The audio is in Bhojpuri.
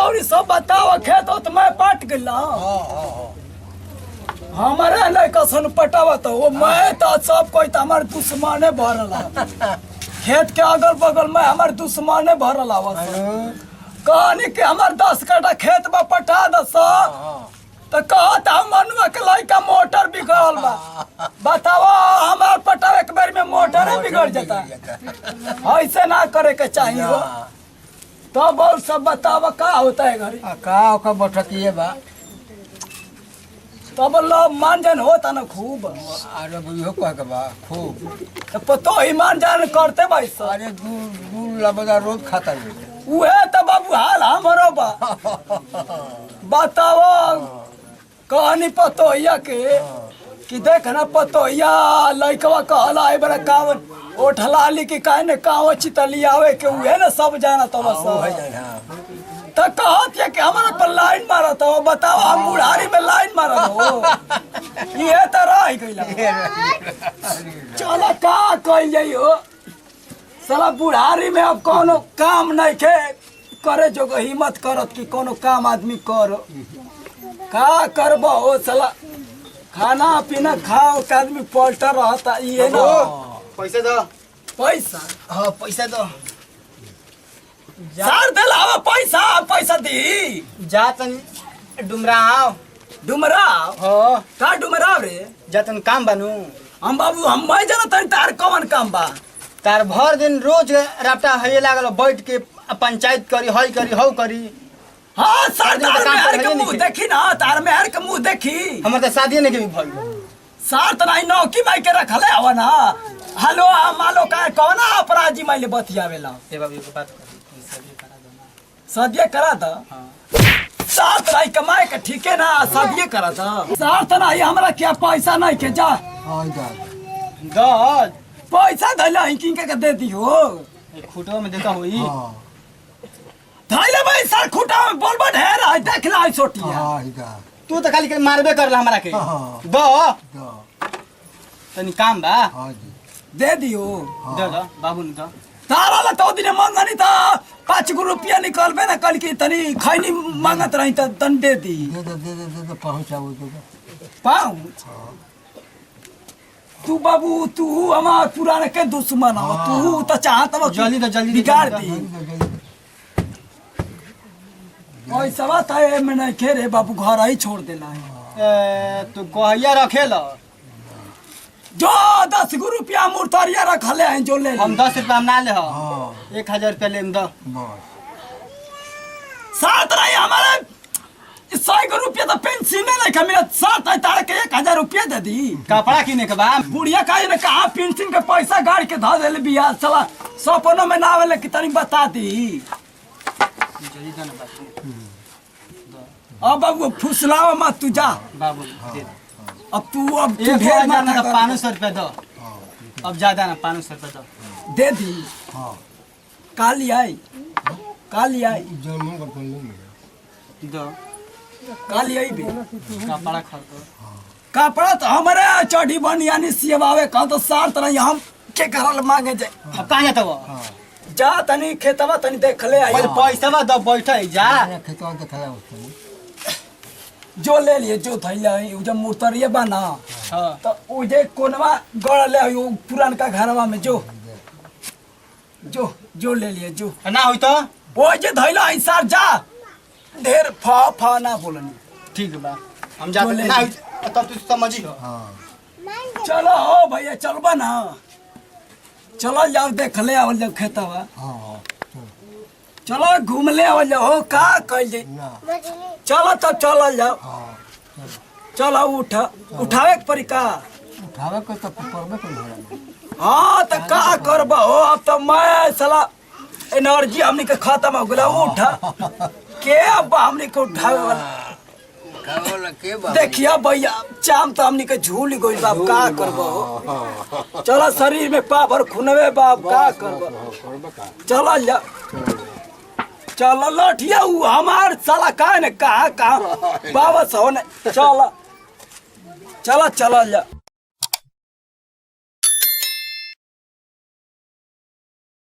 और सब बताओ खेत तो मैं पट गया हमारे नहीं कसन पटावा तो वो मैं तो सब कोई तो हमारे दुश्मने भरल खेत के अगल बगल में हमारे दुश्मने भरल कहानी के हमारे 10 कट्ठा खेत में पटा दस तो कहता मनुआ के लड़का मोटर बिगड़ल बा बताओ हमारे पटावे के बारे में मोटर बिगड़ जाता ऐसे ना करे के चाहिए हो तो बोल सब बताओ का होता है घरी का बैठकिए बा तब लोग मानजन होता ना खूब अरे बुझो कह के बा खूब तो पतो ही मानजन करते भाई सब अरे दूर लबदा रोज खाता है उहे तो बाबू हाल हमारो बा बताओ कहानी पतोहिया के कि देखना पतोहिया लइकवा कहला है बड़ा कावन ओठलाली की काहे ने काव चितली आवे के उहे ना सब जाना तो बस तो कहत है कि हमारा पर लाइन मारा तो बताओ हम बुढ़ारी में लाइन मारा हो ये तो रह गइला चलो का कइल जाइयो साला बुढ़ारी में अब कोनो काम नहीं के करे जो हिम्मत करत कि कोनो काम आदमी करो का करबो हो साला खाना पीना खाओ के आदमी पलटा रहता ये ना पैसे दो पैसा हाँ पैसा दो सार दिलावा पैसा पैसा दी जा तन डुमराव डुमराव हाँ का डुमराव रे जा तन काम बनू हम बाबू हम मैं जाना तनी तार कौन काम बा तार भर दिन रोज राफ्टा हये लागल बैठ के पंचायत करी हई करी हौ करी हाँ सर दिन तार तो काम में हर पर के है मुंह नहीं। देखी ना तार में हर के मुंह देखी हमर तो शादी नहीं के भी भइल सार तो नहीं नौकी माई के रखले हवा ना हेलो मालो का कौन अपराधी माई ले बतियावेला ए बाबू के बात कर शादी करा दो ना सदिये करा था हां साथ नहीं कमाए के ठीक है ना सदिये करा था साथ नहीं हमरा क्या पैसा नहीं के जा हां जा दस पैसा धैला हिंकिंग के दे दियो एक खुटो में देखा होई हां धैले भाई सर खुटा में बोलबा ढेर है देख ला छोटिया हां जा तू तो खाली मारबे करला हमरा के हाँ। दो जा तनी काम बा हां जी दे दियो दे दो बाबू ने दो तारा ला तो दिन मंगनी था 5 रुपया निकलबे ना कल की तनी खैनी मांगत रही त तन दे दी दे पहुंचाओ दे पाऊ तू बाबू तू हमार पुराने के दुश्मन हो तू तो चाहत हो जल्दी तो जल्दी बिगाड़ जल्दी दी पैसा बात है मैं नहीं खे रे बाबू घर ही छोड़ देना है तू गोहिया रखेल जो 10 रुपया मुर्तरिया रखले हैं जो ले हम 10 रुपया हम ना ले हां 1000 रुपया ले दो बस साथ रही हमारे 100 रुपया तो पेंशन नहीं का मेरा साथ है तार के 1000 रुपया दे दी कपड़ा किने के बा बुढ़िया का ने कहा पेंशन के पैसा गाड़ के धा देले बियाह साला सपनों में ना आवेले कि तनी बता दी जल्दी दो ना बाबू अब बाबू फुसलावा मत तू जा बाबू दे अब तू एक ढेर हजार ना माथा तो 500 रुपया दो अब ज्यादा ना 500 रुपया दो दे दी हां काली आई जन्म का फोन नहीं दो काली आई भी कपड़ा खरीदो कपड़ा तो हमारे चढ़ी बनियानी सियवावे का तो सार तरह हम के करल मांगे जाए अब कहां जाता वो जा तनी खेतवा तनी देख ले आई पहले पैसा बा दो बैठे जा खेतवा दिखाया उसने जो ले लिए जो थैला उ जब मुर्तरिया बना हां तो उ जे कोनवा गड़ ले उ पुरान का घरवा में जो ले लिए जो ना होई तो वो जे थैला आई सार जा ढेर फा ना बोलनी ठीक बा हम जाते बोले। ना होई तब तू समझी हो हां चलो हो भैया चलबा ना चलो जाओ देख ले आवल जब खेतवा हां चलो घूम ले आवल जाओ हो का कइल जे ना चलो तब चलल जाओ हां चलो उठावे के परी का उठावे को तो परबे कर भरा हाँ तो का करबा हो अब तो मैं साला एनर्जी हमनी के खत्म हो गला उठा के अब हमनी के उठावे वाला के देखिया भैया चाम तो हमनी के झूल गइल बाप का करबो हो चलो शरीर में पावर खुनवे बाप का करबो चलो जा चलो लठिया उ हमार साला का ने कहा बाबा सो ने चलो चलो चलो जा